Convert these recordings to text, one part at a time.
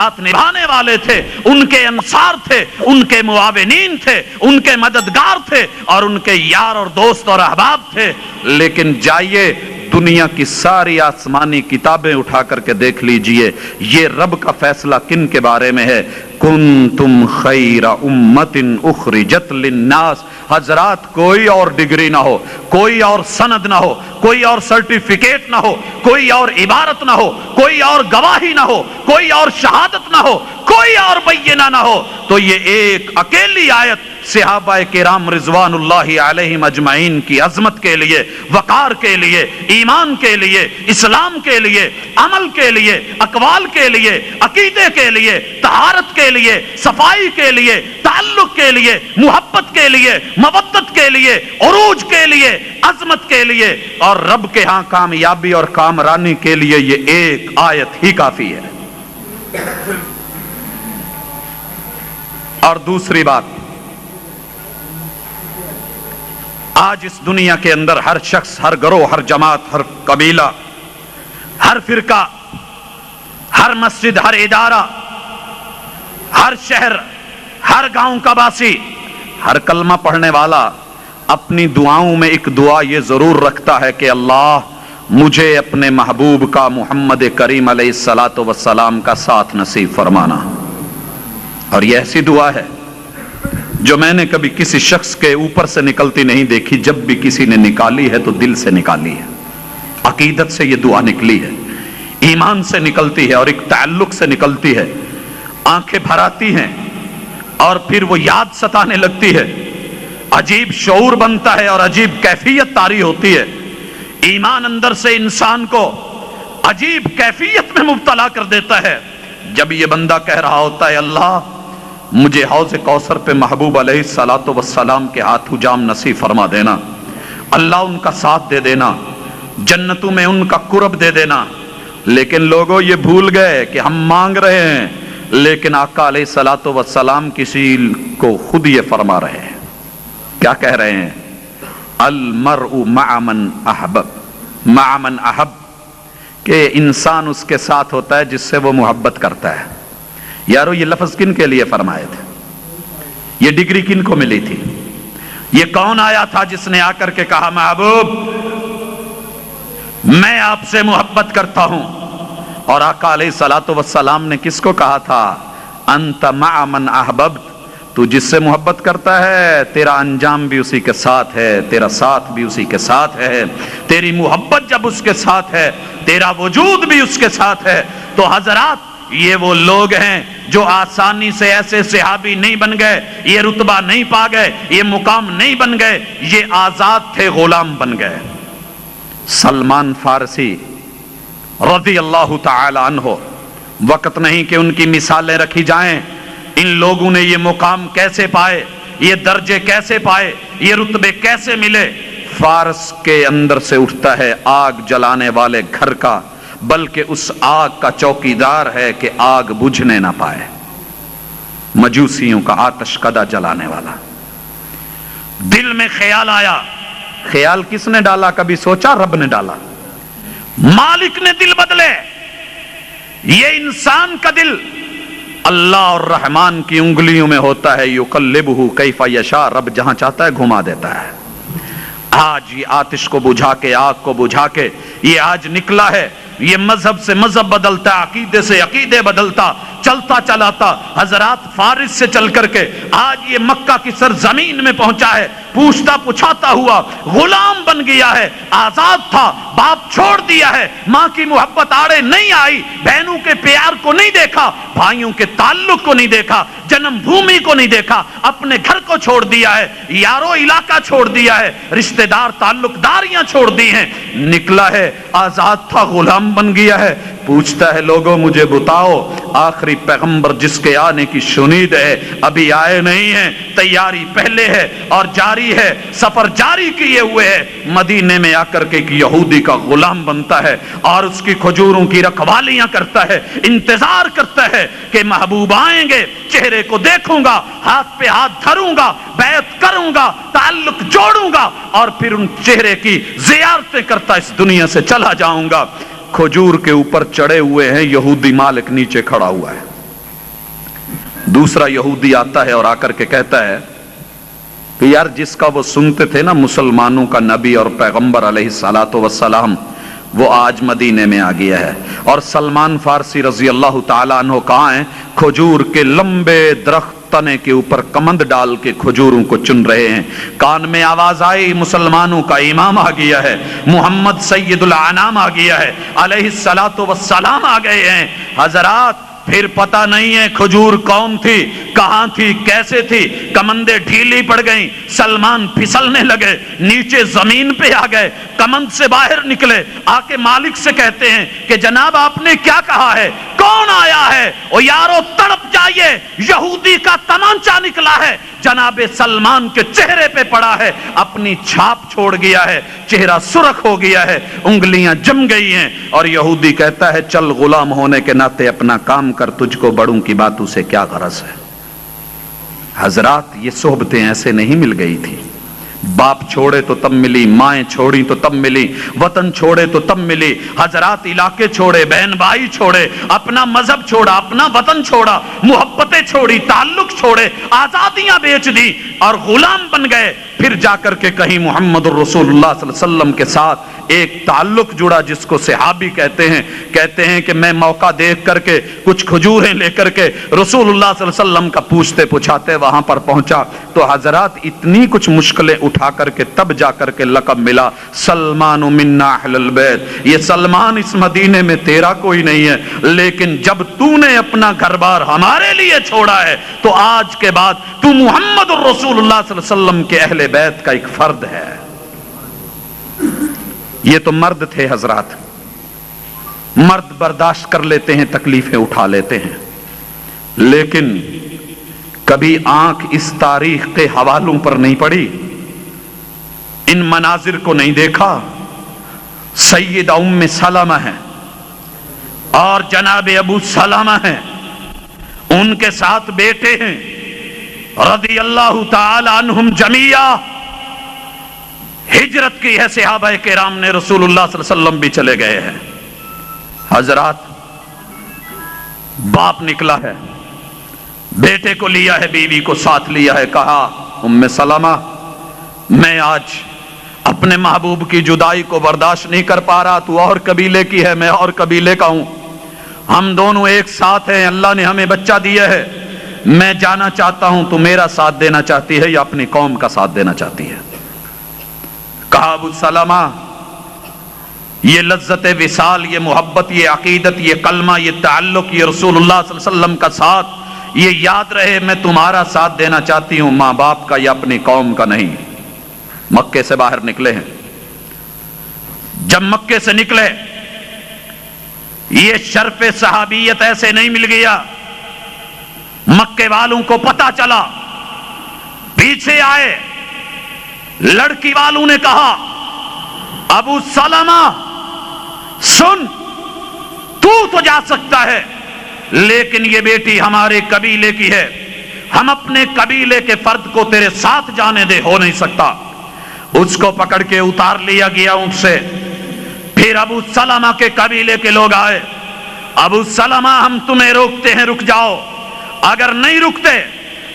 نبھانے والے تھے، ان کے انصار تھے، ان کے معاونین تھے، ان کے مددگار تھے اور ان کے یار اور دوست اور احباب تھے۔ لیکن جائیے دنیا کی ساری آسمانی کتابیں اٹھا کر کے دیکھ لیجئے، یہ رب کا فیصلہ کن کے بارے میں ہے؟ کنتم خیر امت اخرجت للناس۔ حضرات کوئی اور ڈگری نہ ہو، کوئی اور سند نہ ہو، کوئی اور سرٹیفکیٹ نہ ہو، کوئی اور عبارت نہ ہو، کوئی اور گواہی نہ ہو، کوئی اور شہادت نہ ہو، کوئی اور بینہ نہ ہو، تو یہ ایک اکیلی آیت صحابہ کرام رضوان اللہ علیہم اجمعین کی عظمت کے لیے، وقار کے لیے، ایمان کے لیے، اسلام کے لیے، عمل کے لیے، اقوال کے لیے، عقیدے کے لیے، طہارت کے لیے، صفائی کے لیے، تعلق کے لیے، محبت کے لیے، مودت کے لیے، عروج کے لیے، عظمت کے لیے اور رب کے ہاں کامیابی اور کامرانی کے لیے یہ ایک آیت ہی کافی ہے۔ اور دوسری بات، آج اس دنیا کے اندر ہر شخص، ہر گروہ، ہر جماعت، ہر قبیلہ، ہر فرقہ، ہر مسجد، ہر ادارہ، ہر شہر، ہر گاؤں کا باسی، ہر کلمہ پڑھنے والا اپنی دعاؤں میں ایک دعا یہ ضرور رکھتا ہے کہ اللہ مجھے اپنے محبوب کا، محمد کریم علیہ السلام کا ساتھ نصیب فرمانا۔ اور یہ ایسی دعا ہے جو میں نے کبھی کسی شخص کے اوپر سے نکلتی نہیں دیکھی، جب بھی کسی نے نکالی ہے تو دل سے نکالی ہے، عقیدت سے یہ دعا نکلی ہے، ایمان سے نکلتی ہے اور ایک تعلق سے نکلتی ہے، آنکھیں بھر آتی ہیں اور پھر وہ یاد ستانے لگتی ہے، عجیب شعور بنتا ہے اور عجیب کیفیت طاری ہوتی ہے، ایمان اندر سے انسان کو عجیب کیفیت میں مبتلا کر دیتا ہے جب یہ بندہ کہہ رہا ہوتا ہے اللہ مجھے حوض کوثر پہ محبوب علیہ السلام کے ہاتھوں جام نصیب فرما دینا، اللہ ان کا ساتھ دے دینا، جنتوں میں ان کا قرب دے دینا۔ لیکن لوگوں یہ بھول گئے کہ ہم مانگ رہے ہیں، لیکن آقا علیہ السلام کسی کو خود یہ فرما رہے ہیں، کیا کہہ رہے ہیں؟ المرء مع من احبب، مع من احب، کہ انسان اس کے ساتھ ہوتا ہے جس سے وہ محبت کرتا ہے۔ یارو یہ لفظ کن کے لیے فرمائے تھے؟ یہ ڈگری کن کو ملی تھی؟ یہ کون آیا تھا جس نے آ کر کے کہا محبوب میں آپ سے محبت کرتا ہوں؟ اور آقا علیہ السلام نے کس کو کہا تھا؟ انت مع من احببت، تو جس سے محبت کرتا ہے تیرا انجام بھی اسی کے ساتھ ہے، تیرا ساتھ بھی اسی کے ساتھ ہے، تیری محبت جب اس کے ساتھ ہے تیرا وجود بھی اس کے ساتھ ہے۔ تو حضرات یہ وہ لوگ ہیں جو آسانی سے ایسے صحابی نہیں بن گئے، یہ رتبہ نہیں پا گئے، یہ مقام نہیں بن گئے، یہ آزاد تھے، غلام بن گئے۔ سلمان فارسی رضی اللہ تعالی عنہ، وقت نہیں کہ ان کی مثالیں رکھی جائیں، ان لوگوں نے یہ مقام کیسے پائے، یہ درجے کیسے پائے، یہ رتبے کیسے ملے۔ فارس کے اندر سے اٹھتا ہے آگ جلانے والے گھر کا، بلکہ اس آگ کا چوکیدار ہے کہ آگ بجھنے نہ پائے، مجوسیوں کا آتش کدہ جلانے والا۔ دل میں خیال آیا، خیال کس نے ڈالا؟ کبھی سوچا؟ رب نے ڈالا، مالک نے دل بدلے۔ یہ انسان کا دل اللہ اور رحمان کی انگلیوں میں ہوتا ہے، یقلبہ کیف یشاء، رب جہاں چاہتا ہے گھما دیتا ہے۔ آج یہ آتش کو بجھا کے، آگ کو بجھا کے یہ آج نکلا ہے، یہ مذہب سے مذہب بدلتا، عقیدے سے عقیدے بدلتا، چلتا چلاتا حضرات فارس سے چل کر کے آج یہ مکہ کی سرزمین میں پہنچا ہے، پوچھتا پچھاتا ہوا غلام بن گیا ہے۔ آزاد تھا، باپ چھوڑ دیا ہے، ماں کی محبت آڑے نہیں آئی، بہنوں کے پیار کو نہیں دیکھا، بھائیوں کے تعلق کو نہیں دیکھا، جنم بھومی کو نہیں دیکھا، اپنے گھر کو چھوڑ دیا ہے، یارو علاقہ چھوڑ دیا ہے، رشتہ دار تعلق داریاں چھوڑ دی ہیں، نکلا ہے، آزاد تھا، غلام بن گیا ہے۔ پوچھتا ہے لوگوں مجھے بتاؤ آخری پیغمبر جس کے آنے کی شنید ہے ابھی آئے نہیں ہیں، تیاری پہلے ہے اور جاری ہے، سفر جاری کیے ہوئے ہے، مدینے میں آ کر کے ایک یہودی کا غلام بنتا ہے اور اس کی کھجوروں کی رکھوالیاں کرتا ہے، انتظار کرتا ہے کہ محبوب آئیں گے، چہرے کو دیکھوں گا، ہاتھ پہ ہاتھ دھروں گا، بیعت کروں گا، تعلق جوڑوں گا اور پھر ان چہرے کی زیارتیں کرتا اس دنیا سے چلا جاؤں گا۔ کھجور کے اوپر چڑھے ہوئے ہیں، یہودی مالک نیچے کھڑا ہوا ہے، دوسرا یہودی آتا ہے اور آ کر کے کہتا ہے کہ یار جس کا وہ سنتے تھے نا مسلمانوں کا نبی اور پیغمبر علیہ الصلوۃ والسلام، وہ آج مدینے میں آ گیا ہے، اور سلمان فارسی رضی اللہ تعالیٰ عنہ کہاں ہیں؟ کھجور کے لمبے درخت تنے کے اوپر کمند ڈال کے کھجوروں کو چن رہے ہیں۔ کان میں آواز آئی مسلمانوں کا امام آ گیا ہے، محمد سید الانام آ گیا ہے، علیہ الصلوۃ والسلام آ گئے ہیں۔ حضرات پھر پتہ نہیں ہے کھجور کون تھی، کہاں تھی، کیسے تھی، کمندیں ڈھیلی پڑ گئیں، سلمان پھسلنے لگے، نیچے زمین پہ آ گئے، کمند سے باہر نکلے، آ کے مالک سے کہتے ہیں کہ جناب آپ نے کیا کہا ہے، کون آیا ہے؟ او یارو تڑپ جائیے، یہودی کا تمانچہ نکلا ہے، جناب سلمان کے چہرے پہ پڑا ہے، اپنی چھاپ چھوڑ گیا ہے، چہرہ سرخ ہو گیا ہے، انگلیاں جم گئی ہیں، اور یہودی کہتا ہے چل غلام ہونے کے ناطے اپنا کام کر، تجھ کو بڑوں کی باتوں سے کیا غرض ہے؟ حضرات یہ صحبتیں ایسے نہیں مل گئی تھی، باپ چھوڑے تو تب ملی، مائیں چھوڑی تو تب ملی، وطن چھوڑے تو تب ملی۔ حضرات علاقے چھوڑے، بہن بھائی چھوڑے، اپنا مذہب چھوڑا، اپنا وطن چھوڑا، محبتیں چھوڑی، تعلق چھوڑے، آزادیاں بیچ دی اور غلام بن گئے۔ پھر جا کر کے کہیں محمد الرسول اللہ صلی اللہ علیہ وسلم کے ساتھ ایک تعلق جڑا جس کو صحابی کہتے ہیں کہ میں موقع دیکھ کر کے کچھ کھجوریں لے کر کے رسول اللہ صلی اللہ علیہ وسلم کا پوچھتے پوچھاتے وہاں پر پہنچا تو حضرات اتنی کچھ مشکلیں اٹھا کر کے تب جا کر کے لقب ملا سلمان منا اہل البیت۔ یہ سلمان اس مدینے میں تیرا کوئی نہیں ہے، لیکن جب تو نے اپنا گھر بار ہمارے لیے چھوڑا ہے تو آج کے بعد تو محمد الرسول اللہ صلی اللہ علیہ وسلم کے اہل بیت کا ایک فرد ہے۔ یہ تو مرد تھے حضرات، مرد برداشت کر لیتے ہیں، تکلیفیں اٹھا لیتے ہیں، لیکن کبھی آنکھ اس تاریخ کے حوالوں پر نہیں پڑی، ان مناظر کو نہیں دیکھا۔ سیدہ ام سلمہ ہیں اور جناب ابو سلمہ ہیں، ان کے ساتھ بیٹے ہیں رضی اللہ تعالی عنہم جمیعا۔ ہجرت کی ہے صحابہ کرام نے، رسول اللہ صلی اللہ علیہ وسلم بھی چلے گئے ہیں۔ حضرات باپ نکلا ہے، بیٹے کو لیا ہے، بیوی کو ساتھ لیا ہے، کہا ام سلمہ میں آج اپنے محبوب کی جدائی کو برداشت نہیں کر پا رہا، تو اور قبیلے کی ہے، میں اور قبیلے کا ہوں، ہم دونوں ایک ساتھ ہیں، اللہ نے ہمیں بچہ دیا ہے، میں جانا چاہتا ہوں، تو میرا ساتھ دینا چاہتی ہے یا اپنی قوم کا ساتھ دینا چاہتی ہے؟ کہا ابو سلمہ یہ لذت وصال، یہ محبت، یہ عقیدت، یہ کلمہ، یہ تعلق، یہ رسول اللہ صلی اللہ علیہ وسلم کا ساتھ، یہ یاد رہے میں تمہارا ساتھ دینا چاہتی ہوں، ماں باپ کا یا اپنی قوم کا نہیں۔ مکے سے باہر نکلے ہیں، جب مکے سے نکلے یہ شرف صحابیت ایسے نہیں مل گیا، مکے والوں کو پتا چلا، پیچھے آئے، لڑکی والوں نے کہا ابو سلمہ سن، تو جا سکتا ہے لیکن یہ بیٹی ہمارے قبیلے کی ہے، ہم اپنے قبیلے کے فرد کو تیرے ساتھ جانے دے، ہو نہیں سکتا۔ اس کو پکڑ کے اتار لیا گیا اونٹ سے۔ پھر ابو سلمہ کے قبیلے کے لوگ آئے، ابو سلمہ ہم تمہیں روکتے ہیں، رک جاؤ، اگر نہیں رکتے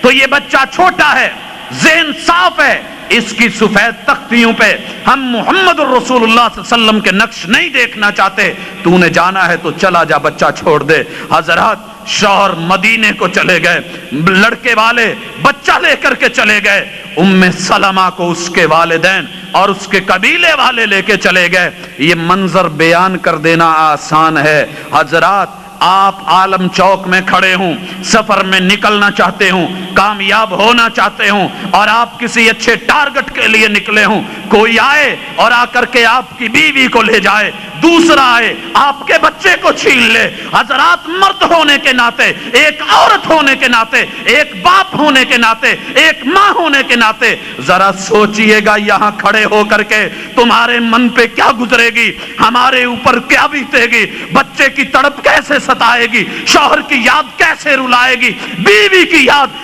تو یہ بچہ چھوٹا ہے، ذہن صاف ہے، اس کی سفید تختیوں پہ ہم محمد الرسول اللہ صلی اللہ علیہ وسلم کے نقش نہیں دیکھنا چاہتے، تو نے جانا ہے تو چلا جا، بچہ چھوڑ دے۔ حضرات شوہر مدینے کو چلے گئے، لڑکے والے بچہ لے کر کے چلے گئے، ام سلمہ کو اس کے والدین اور اس کے قبیلے والے لے کے چلے گئے۔ یہ منظر بیان کر دینا آسان ہے حضرات، آپ عالم چوک میں کھڑے ہوں، سفر میں نکلنا چاہتے ہوں، کامیاب ہونا چاہتے ہوں، اور آپ کسی اچھے ٹارگٹ کے لیے نکلے ہوں، کوئی آئے اور آ کر کے آپ کی بیوی کو لے جائے، دوسرا آئے آپ کے بچے کو چھین لے۔ حضرات مرد ہونے کے ناطے، ایک عورت ہونے کے ناطے، ایک باپ ہونے کے ناطے، ایک ماں ہونے کے ناطے ذرا سوچئے گا یہاں کھڑے ہو کر کے تمہارے من پہ کیا گزرے گی، ہمارے اوپر کیا بیتے گی، بچے کی تڑپ کیسے ستائے گی، شوہر کی یاد کیسے رلائے گی، بیوی کی یاد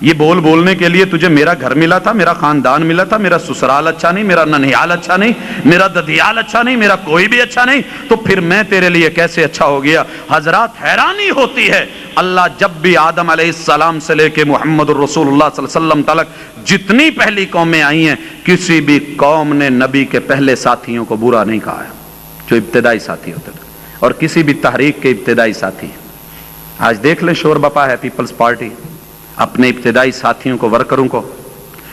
یہ بولنے کے لیے تجھے میرا گھر ملا تھا, میرا خاندان ملا تھا, میرا سسرال اچھا نہیں, میرا ننھیال اچھا نہیں, میرا ددھیال اچھا نہیں, میرا کوئی بھی اچھا نہیں, تو پھر میں تیرے لیے کیسے اچھا ہو گیا. حضرات حیرانی ہوتی ہے, اللہ جب بھی آدم علیہ السلام سے لے کے محمد الرسول اللہ صلی اللہ علیہ وسلم تلک جتنی پہلی قومیں آئی ہیں, کسی بھی قوم نے نبی کے پہلے ساتھیوں کو برا نہیں کہا ہے, جو ابتدائی ساتھی ہوتے تھے, اور کسی بھی تحریک کے ابتدائی ساتھی. آج دیکھ لیں شور بپا ہے پیپلز پارٹی اپنے ابتدائی ساتھیوں کو, ورکروں کو,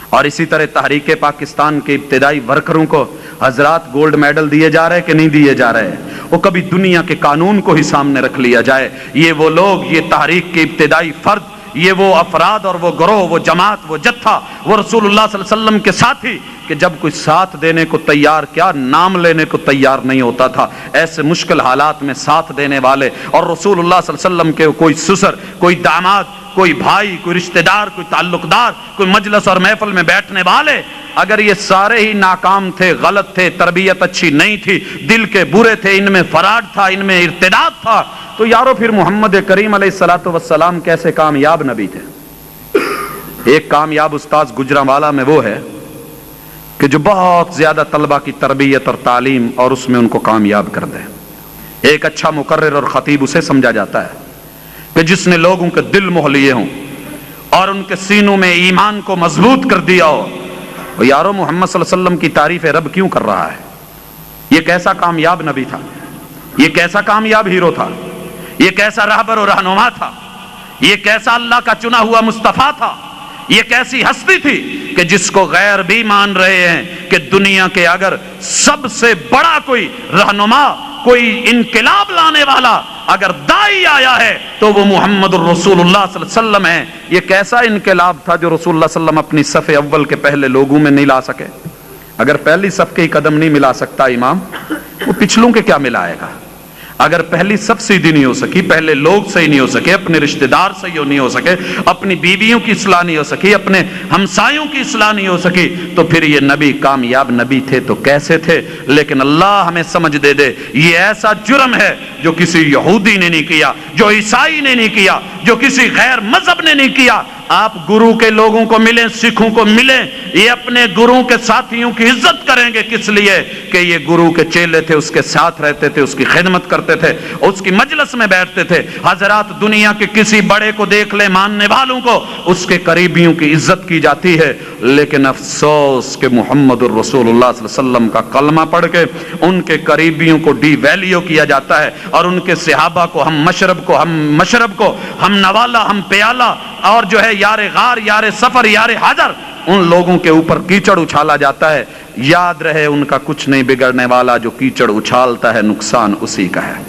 اور اسی طرح تحریک پاکستان کے ابتدائی ورکروں کو حضرات گولڈ میڈل دیے جا رہے کہ نہیں دیے جا رہے ہیں. وہ کبھی دنیا کے قانون کو ہی سامنے رکھ لیا جائے, یہ وہ لوگ, یہ تحریک کے ابتدائی فرد, یہ وہ افراد اور وہ گروہ, وہ جماعت, وہ جتھا, وہ رسول اللہ صلی اللہ علیہ وسلم کے ساتھی, کہ جب کوئی ساتھ دینے کو تیار, کیا نام لینے کو تیار نہیں ہوتا تھا, ایسے مشکل حالات میں ساتھ دینے والے. اور رسول اللہ صلی اللہ علیہ وسلم کے کوئی سسر, کوئی داماد, کوئی بھائی, کوئی رشتہ دار, کوئی تعلق دار, کوئی مجلس اور محفل میں بیٹھنے والے, اگر یہ سارے ہی ناکام تھے, غلط تھے, تربیت اچھی نہیں تھی, دل کے برے تھے, ان میں فراڈ تھا, ان میں ارتداد تھا, تو یارو پھر محمد کریم علیہ الصلوۃ والسلام کیسے کامیاب نبی تھے. ایک کامیاب استاذ گجرانوالہ میں وہ ہے کہ جو بہت زیادہ طلبہ کی تربیت اور تعلیم اور اس میں ان کو کامیاب کر دے. ایک اچھا مقرر اور خطیب اسے سمجھا جاتا ہے کہ جس نے لوگوں کے دل موہ لیے ہوں اور ان کے سینوں میں ایمان کو مضبوط کر دیا ہو. یارو محمد صلی اللہ علیہ وسلم کی تعریف رب کیوں کر رہا ہے؟ یہ کیسا کامیاب نبی تھا, یہ کیسا کامیاب ہیرو تھا, یہ کیسا رہبر و رہنما تھا, یہ کیسا اللہ کا چنا ہوا مصطفیٰ تھا, یہ کیسی ہستی تھی کہ جس کو غیر بھی مان رہے ہیں کہ دنیا کے اگر سب سے بڑا کوئی رہنما, کوئی انقلاب لانے والا اگر دائی آیا ہے تو وہ محمد الرسول اللہ صلی اللہ علیہ وسلم ہے. یہ کیسا انقلاب تھا جو رسول اللہ صلی اللہ علیہ وسلم اپنی صف اول کے پہلے لوگوں میں نہیں لا سکے. اگر پہلی صف کے ہی قدم نہیں ملا سکتا امام, وہ پچھلوں کے کیا ملائے گا؟ اگر پہلی صف سیدھی نہیں ہو سکی, پہلے لوگ صحیح نہیں ہو سکے, اپنے رشتہ دار صحیح نہیں ہو سکے, اپنی بیویوں کی اصلاح نہیں ہو سکی, اپنے ہمسایوں کی اصلاح نہیں ہو سکی, تو پھر یہ نبی کامیاب نبی تھے تو کیسے تھے؟ لیکن اللہ ہمیں سمجھ دے دے, یہ ایسا جرم ہے جو کسی یہودی نے نہیں کیا, جو عیسائی نے نہیں کیا, جو کسی غیر مذہب نے نہیں کیا. آپ گرو کے لوگوں کو ملیں, سکھوں کو ملیں, یہ اپنے گرو کے ساتھیوں کی عزت کریں گے. کس لیے؟ کہ یہ گرو کے چیلے تھے, اس کے ساتھ رہتے تھے, اس کی خدمت کرتے تھے, اس کی مجلس میں بیٹھتے تھے. حضرات دنیا کے کسی بڑے کو دیکھ لیں, ماننے والوں کو, اس کے قریبیوں کی عزت کی جاتی ہے. لیکن افسوس کہ محمد الرسول اللہ صلی اللہ علیہ وسلم کا کلمہ پڑھ کے ان کے قریبیوں کو ڈی ویلیو کیا جاتا ہے, اور ان کے صحابہ کو, ہم مشرب کو ہم نوالا, ہم پیالہ, اور جو ہے یار غار, یار سفر, یار حجر, ان لوگوں کے اوپر کیچڑ اچھالا جاتا ہے. یاد رہے ان کا کچھ نہیں بگڑنے والا, جو کیچڑ اچھالتا ہے نقصان اسی کا ہے.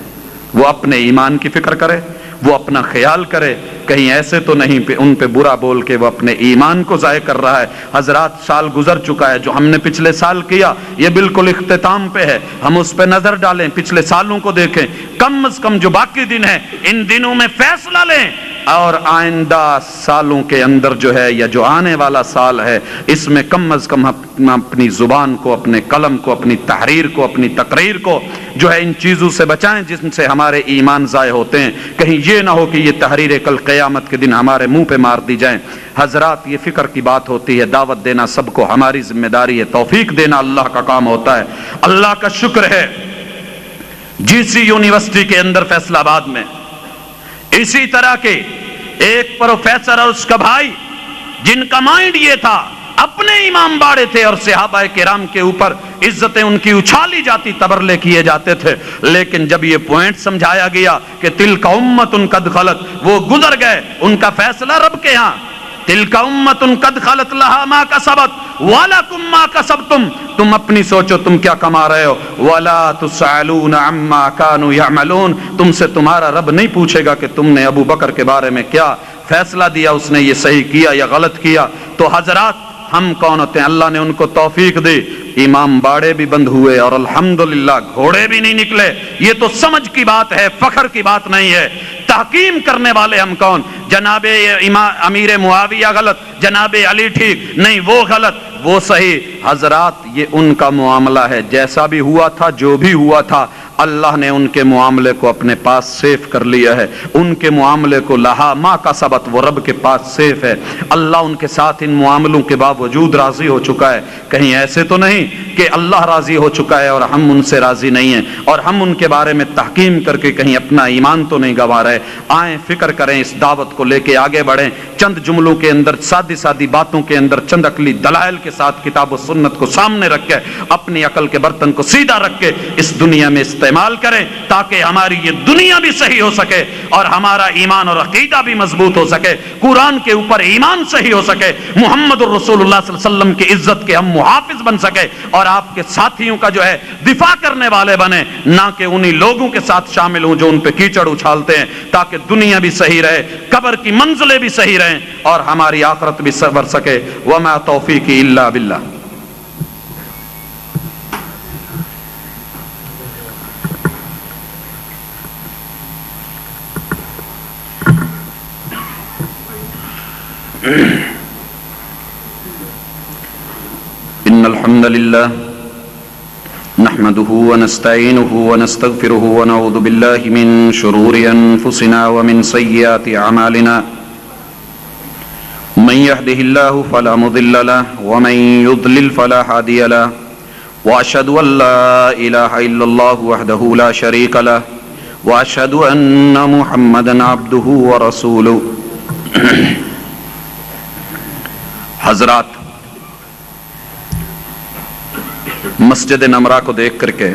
وہ اپنے ایمان کی فکر کرے, وہ اپنا خیال کرے, کہیں ایسے تو نہیں ان پہ برا بول کے وہ اپنے ایمان کو ضائع کر رہا ہے. حضرات سال گزر چکا ہے, جو ہم نے پچھلے سال کیا یہ بالکل اختتام پہ ہے. ہم اس پہ نظر ڈالیں, پچھلے سالوں کو دیکھیں, کم از کم جو باقی دن ہیں ان دنوں میں فیصلہ لیں, اور آئندہ سالوں کے اندر جو ہے, یا جو آنے والا سال ہے, اس میں کم از کم اپنی زبان کو, اپنے قلم کو, اپنی تحریر کو, اپنی تقریر کو جو ہے ان چیزوں سے بچائیں جن سے ہمارے ایمان ضائع ہوتے ہیں. کہیں یہ نہ ہو کہ یہ تحریریں کل قیامت کے دن ہمارے منہ پہ مار دی جائیں. حضرات یہ فکر کی بات ہوتی ہے, دعوت دینا سب کو ہماری ذمہ داری ہے, توفیق دینا اللہ کا کام ہوتا ہے. اللہ کا شکر ہے جی سی یونیورسٹی کے اندر فیصل آباد میں اسی طرح کے ایک پروفیسر اور اس کا بھائی, جن کا مائنڈ یہ تھا, اپنے امام باڑے تھے اور صحابہ کرام کے اوپر عزتیں ان کی اچھالی جاتی, تبرلے کیے جاتے تھے. لیکن جب یہ پوائنٹ سمجھایا گیا کہ تلک امت قد خلت, وہ گزر گئے, ان کا فیصلہ رب کے ہاں. تلک امت قد خلت لہا ما کسبت ولکم ما کسبتم, تم اپنی سوچو تم کیا کما رہے ہو. ولا تسألون عما كانوا يعملون, تم سے تمہارا رب نہیں پوچھے گا کہ تم نے ابو بکر کے بارے میں کیا فیصلہ دیا, اس نے یہ صحیح کیا یا غلط کیا. تو حضرات ہم کون ہوتے ہیں؟ اللہ نے ان کو توفیق دی, امام باڑے بھی بند ہوئے اور الحمدللہ گھوڑے بھی نہیں نکلے. یہ تو سمجھ کی بات ہے, فخر کی بات نہیں ہے. تحکیم کرنے والے ہم کون؟ جناب امیر معاویہ غلط, جناب علی ٹھیک, نہیں وہ غلط وہ صحیح. حضرات یہ ان کا معاملہ ہے, جیسا بھی ہوا تھا, جو بھی ہوا تھا, اللہ نے ان کے معاملے کو اپنے پاس سیف کر لیا ہے، ان کے معاملے کو لہا ما کا سبت وہ رب کے پاس سیف ہے۔ اللہ ان کے ساتھ ان معاملوں کے باوجود راضی ہو چکا ہے۔ کہیں ایسے تو نہیں کہ اللہ راضی ہو چکا ہے اور ہم ان سے راضی نہیں ہیں اور ہم ان کے بارے میں تحکیم کر کے کہیں اپنا ایمان تو نہیں گنوا رہے۔ آئیں فکر کریں، اس دعوت کو لے کے آگے بڑھیں، چند جملوں کے اندر، سادی سادی باتوں کے اندر، چند عقلی دلائل کے ساتھ کتاب و سنت کو سامنے رکھ کے اپنی عقل کے برتن کو سیدھا رکھ کے اس دنیا میں استعمال کریں تاکہ ہماری یہ دنیا بھی صحیح ہو سکے اور ہمارا ایمان اور عقیدہ بھی مضبوط ہو سکے، قرآن کے اوپر ایمان صحیح ہو سکے، محمد الرسول اللہ صلی اللہ علیہ وسلم کی عزت کے ہم محافظ بن سکے اور آپ کے ساتھیوں کا جو ہے دفاع کرنے والے بنے، نہ کہ انہی لوگوں کے ساتھ شامل ہوں جو ان پہ کیچڑ اچھالتے ہیں، تاکہ دنیا بھی صحیح رہے، قبر کی منزلیں بھی صحیح رہیں اور ہماری آخرت بھی سنور سکے۔ وما توفیقی الا باللہ۔ ان الحمد للہ نحمده ونستعینه ونستغفره ونعوذ باللہ من شرور انفسنا ومن سیئات اعمالنا من يهده الله فلا مضل له ومن يضلل فلا هادي له واشهد ان لا اله الا الله وحده لا شريك له واشهد ان محمدا عبده ورسوله۔ حضرات، مسجد نمرہ کو دیکھ کر کے،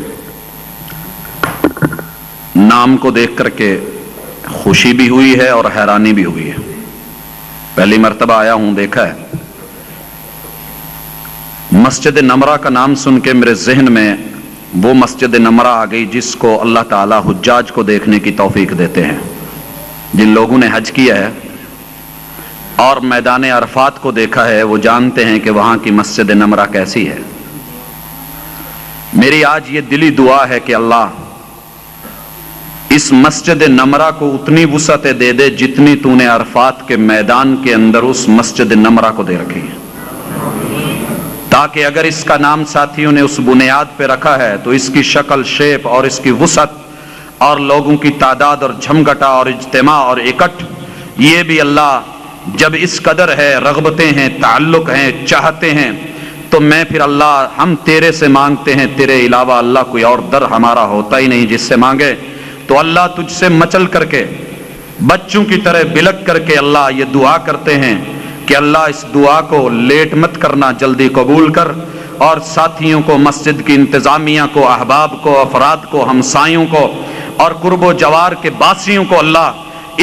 نام کو دیکھ کر کے خوشی بھی ہوئی ہے اور حیرانی بھی ہوئی ہے۔ پہلی مرتبہ آیا ہوں، دیکھا ہے۔ مسجد نمرہ کا نام سن کے میرے ذہن میں وہ مسجد نمرہ آ گئی جس کو اللہ تعالی حجاج کو دیکھنے کی توفیق دیتے ہیں۔ جن لوگوں نے حج کیا ہے اور میدان عرفات کو دیکھا ہے وہ جانتے ہیں کہ وہاں کی مسجد نمرہ کیسی ہے۔ میری آج یہ دلی دعا ہے کہ اللہ اس مسجد نمرہ کو اتنی وسعت دے دے جتنی تو نے عرفات کے میدان کے اندر اس مسجد نمرہ کو دے رکھی ہے، تاکہ اگر اس کا نام ساتھیوں نے اس بنیاد پہ رکھا ہے تو اس کی شکل شیپ اور اس کی وسعت اور لوگوں کی تعداد اور جھمگٹا اور اجتماع اور اکٹھ، یہ بھی اللہ جب اس قدر ہے، رغبتیں ہیں، تعلق ہیں، چاہتے ہیں، تو میں پھر اللہ ہم تیرے سے مانگتے ہیں، تیرے علاوہ اللہ کوئی اور در ہمارا ہوتا ہی نہیں جس سے مانگے، تو اللہ تجھ سے مچل کر کے بچوں کی طرح بلک کر کے اللہ یہ دعا کرتے ہیں کہ اللہ اس دعا کو لیٹ مت کرنا، جلدی قبول کر، اور ساتھیوں کو، مسجد کی انتظامیہ کو، احباب کو، افراد کو، ہمسایوں کو اور قرب و جوار کے باسیوں کو اللہ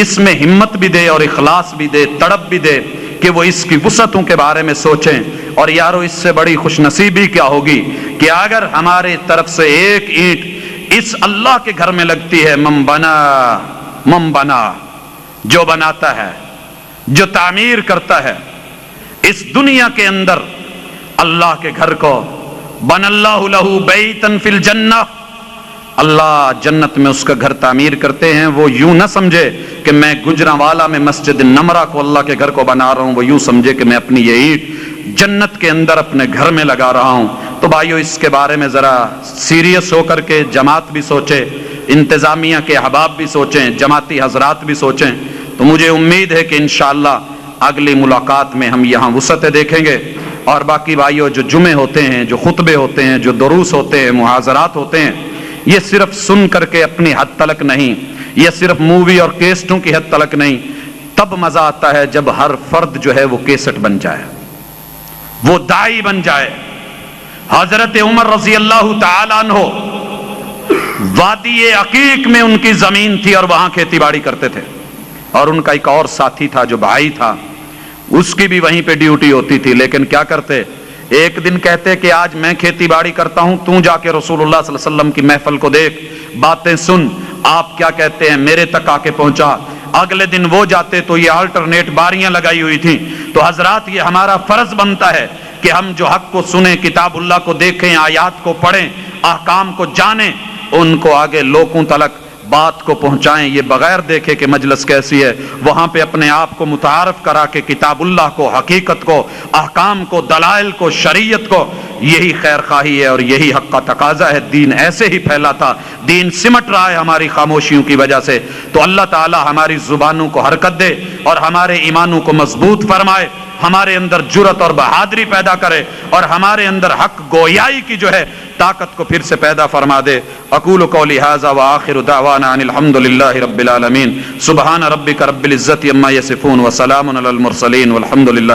اس میں ہمت بھی دے اور اخلاص بھی دے، تڑپ بھی دے کہ وہ اس کی وسعتوں کے بارے میں سوچیں۔ اور یارو اس سے بڑی خوش نصیبی کیا ہوگی کہ اگر ہمارے طرف سے ایک اینٹ اس اللہ کے گھر میں لگتی ہے، من بنا، جو بناتا ہے، جو تعمیر کرتا ہے اس دنیا کے اندر اللہ کے گھر کو، بن اللہ لہ بیتا فی الجنہ، اللہ جنت میں اس کا گھر تعمیر کرتے ہیں۔ وہ یوں نہ سمجھے کہ میں گجرانوالا میں مسجد نمرہ کو اللہ کے گھر کو بنا رہا ہوں، وہ یوں سمجھے کہ میں اپنی یہ اینٹ جنت کے اندر اپنے گھر میں لگا رہا ہوں۔ تو بھائیو، اس کے بارے میں ذرا سیریس ہو کر کے جماعت بھی سوچے، انتظامیہ کے احباب بھی سوچیں، جماعتی حضرات بھی سوچیں۔ تو مجھے امید ہے کہ انشاءاللہ اگلی ملاقات میں ہم یہاں وسعتیں دیکھیں گے، اور باقی بھائیو جو جمعے ہوتے ہیں، جو خطبے ہوتے ہیں، جو دروس ہوتے ہیں، محاضرات ہوتے ہیں، یہ صرف سن کر کے اپنی حد تلک نہیں، یہ صرف مووی اور کیسٹوں کی حد تلک نہیں، تب مزہ آتا ہے جب ہر فرد جو ہے وہ کیسٹ بن جائے، وہ داعی بن جائے۔ حضرت عمر رضی اللہ تعالیٰ عنہ وادی عقیق میں ان کی زمین تھی اور وہاں کھیتی باڑی کرتے تھے، اور ان کا ایک اور ساتھی تھا جو بھائی تھا، اس کی بھی وہیں پہ ڈیوٹی ہوتی تھی، لیکن کیا کرتے، ایک دن کہتے کہ آج میں کھیتی باڑی کرتا ہوں، تو جا کے رسول اللہ صلی اللہ علیہ وسلم کی محفل کو دیکھ، باتیں سن، آپ کیا کہتے ہیں، میرے تک آ کے پہنچا۔ اگلے دن وہ جاتے تو یہ آلٹرنیٹ باریاں لگائی ہوئی تھیں۔ تو حضرات، یہ ہمارا فرض بنتا ہے کہ ہم جو حق کو سنیں، کتاب اللہ کو دیکھیں، آیات کو پڑھیں، احکام کو جانیں، ان کو آگے لوگوں تلک بات کو پہنچائیں، یہ بغیر دیکھے کہ مجلس کیسی ہے، وہاں پہ اپنے آپ کو متعارف کرا کے کتاب اللہ کو، حقیقت کو، احکام کو، دلائل کو، شریعت کو. یہی خیر خواہی ہے اور یہی حق کا تقاضا ہے. دین ایسے ہی پھیلا تھا، دین سمٹ رہا ہے ہماری خاموشیوں کی وجہ سے. تو اللہ تعالی ہماری زبانوں کو حرکت دے اور ہمارے ایمانوں کو مضبوط فرمائے، ہمارے اندر جرأت اور بہادری پیدا کرے اور ہمارے اندر حق گویائی کی جو ہے طاقت کو پھر سے پیدا فرما دے. اقول قولی ھذا وآخر دعوانا ان الحمد للہ رب العالمین. سبحان ربک رب العزۃ عما یصفون وسلام علی المرسلین والحمد للہ.